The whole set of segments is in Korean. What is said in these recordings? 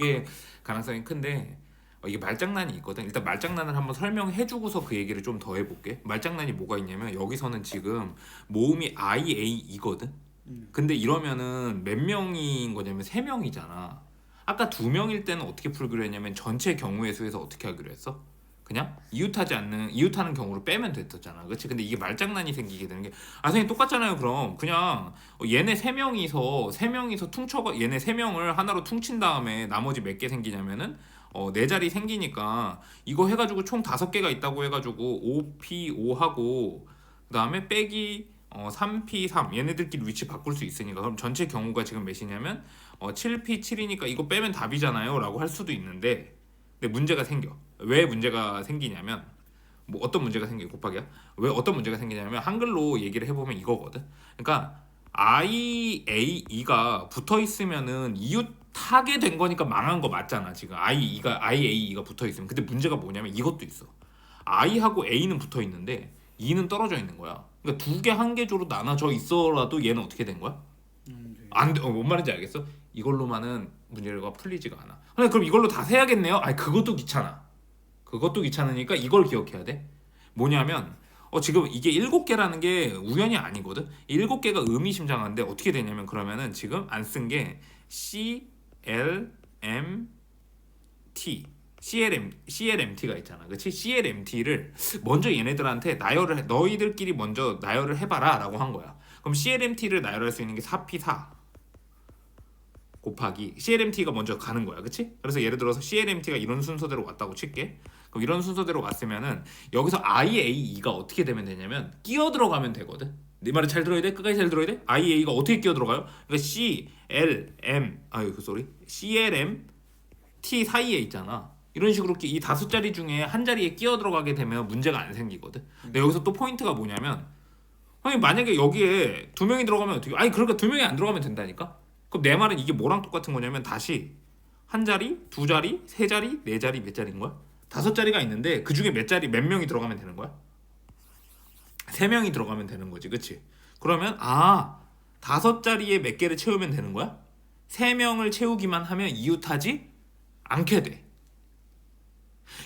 이게 가능성이 큰데 이게 말장난이 있거든. 일단 말장난을 한번 설명해주고서 그 얘기를 좀 더 해볼게. 말장난이 뭐가 있냐면 여기서는 지금 모음이 IA이거든. 근데 이러면은 몇 명인 거냐면 3명이잖아. 아까 2명일 때는 어떻게 풀기로 했냐면 전체 경우의 수에서 어떻게 하기로 했어? 그냥 이웃하는 경우로 빼면 됐었잖아. 그렇지? 근데 이게 말장난이 생기게 되는 게 선생님 똑같잖아요. 그럼 그냥 얘네 3명이서 퉁쳐가 얘네 3명을 하나로 퉁친 다음에 나머지 몇 개 생기냐면은 4자리 생기니까 이거 해가지고 총 5개가 있다고 해가지고 5P5하고 그 다음에 빼기 3P3 얘네들끼리 위치 바꿀 수 있으니까 그럼 전체 경우가 지금 몇이냐면 7P7이니까 이거 빼면 답이잖아요 라고 할 수도 있는데 근데 문제가 생겨. 왜 문제가 생기냐면 뭐 어떤 문제가 생겨 곱하기야? 왜 어떤 문제가 생기냐면 한글로 얘기를 해보면 이거거든. 그러니까 IAE가 붙어 있으면은 이웃 타게 된 거니까 망한 거 맞잖아. 지금 IAE가 붙어 있으면. 근데 문제가 뭐냐면 이것도 있어. I하고 A는 붙어 있는데 E는 떨어져 있는 거야. 그러니까 2개 한 개조로 나눠져 있어라도 얘는 어떻게 된 거야? 네. 안 돼. 뭔 말인지 알겠어? 이걸로만은 문제가 풀리지가 않아. 근데 그럼 이걸로 다 세야겠네요? 아니 그것도 귀찮아. 그것도 귀찮으니까 이걸 기억해야 돼. 뭐냐면 지금 이게 7개라는 게 우연이 아니거든. 7개가 의미심장한데 어떻게 되냐면 그러면은 지금 안 쓴 게 C, L, M, T CLMT가 있잖아. 그렇지? CLMT를 먼저 얘네들한테 너희들끼리 먼저 나열을 해봐라라고 한 거야. 그럼 CLMT를 나열할 수 있는 게 4P4 곱하기 CLMT가 먼저 가는 거야. 그치? 그래서 예를 들어서 CLMT가 이런 순서대로 왔다고 칠게. 그럼 이런 순서대로 왔으면은 여기서 IAE가 어떻게 되면 되냐면 끼어 들어가면 되거든. 네 말을 잘 들어야 돼. 끝까지 잘 들어야 돼. IAE가 어떻게 끼어 들어가요? 그러니까 CLM T 사이에 있잖아. 이런 식으로 이 5자리 중에 한 자리에 끼어 들어가게 되면 문제가 안 생기거든. 근데 여기서 또 포인트가 뭐냐면 아니 만약에 여기에 2명이 들어가면 어떻게? 아니 그러니까 2명이 안 들어가면 된다니까. 그럼 내 말은 이게 뭐랑 똑같은 거냐면 다시 한 자리, 2자리, 3자리, 4자리 몇 자리인 거야? 5자리가 있는데 그 중에 몇 명이 들어가면 되는 거야? 3명이 들어가면 되는 거지, 그치? 그러면 5자리에 몇 개를 채우면 되는 거야? 3명을 채우기만 하면 이웃하지 않게 돼.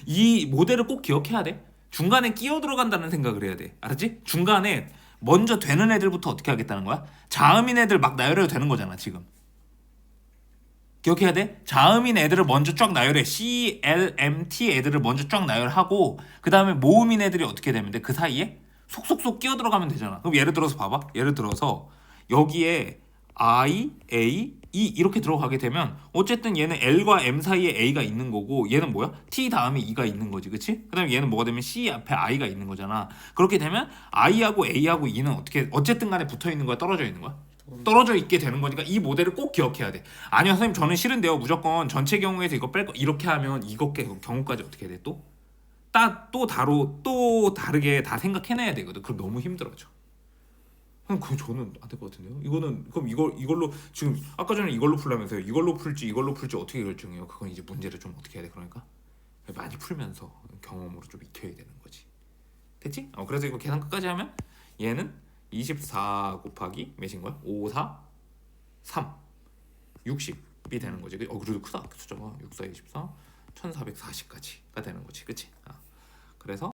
이 모델을 꼭 기억해야 돼. 중간에 끼어 들어간다는 생각을 해야 돼. 알았지? 중간에 먼저 되는 애들부터 어떻게 하겠다는 거야? 자음인 애들 막 나열해도 되는 거잖아, 지금. 기억해야 돼? 자음인 애들을 먼저 쫙 나열해. C, L, M, T 애들을 먼저 쫙 나열하고 그 다음에 모음인 애들이 어떻게 되면 돼? 그 사이에 속속속 끼어 들어가면 되잖아. 그럼 예를 들어서 봐봐. 예를 들어서 여기에 I, A, E 이렇게 들어가게 되면 어쨌든 얘는 L과 M 사이에 A가 있는 거고 얘는 뭐야? T 다음에 E가 있는 거지, 그치? 그 다음에 얘는 뭐가 되면 C 앞에 I가 있는 거잖아. 그렇게 되면 I하고 A하고 E는 어쨌든 간에 붙어 있는 거야? 떨어져 있는 거야? 떨어져 있게 되는 거니까 이 모델을 꼭 기억해야 돼. 아니요 선생님 저는 싫은데요. 무조건 전체 경우에서 이거 뺄 거 이렇게 하면 이것게 경우까지 어떻게 돼 또? 또 다르게 다 생각해내야 되거든. 그럼 너무 힘들어져. 그럼 저는 안 될 것 같은데요. 이거는 그럼 이걸로 지금 아까 전에 이걸로 풀라면서요. 이걸로 풀지 어떻게 결정해요? 그건 이제 문제를 좀 어떻게 해야 돼 그러니까 많이 풀면서 경험으로 좀 익혀야 되는 거지. 됐지? 그래서 이거 계산 끝까지 하면 얘는 24 곱하기 몇인 거야? 5, 4, 3, 60이 되는 거지. 그래도 크다 숫자가 6, 4, 24, 1440까지가 되는 거지. 그치? 그래서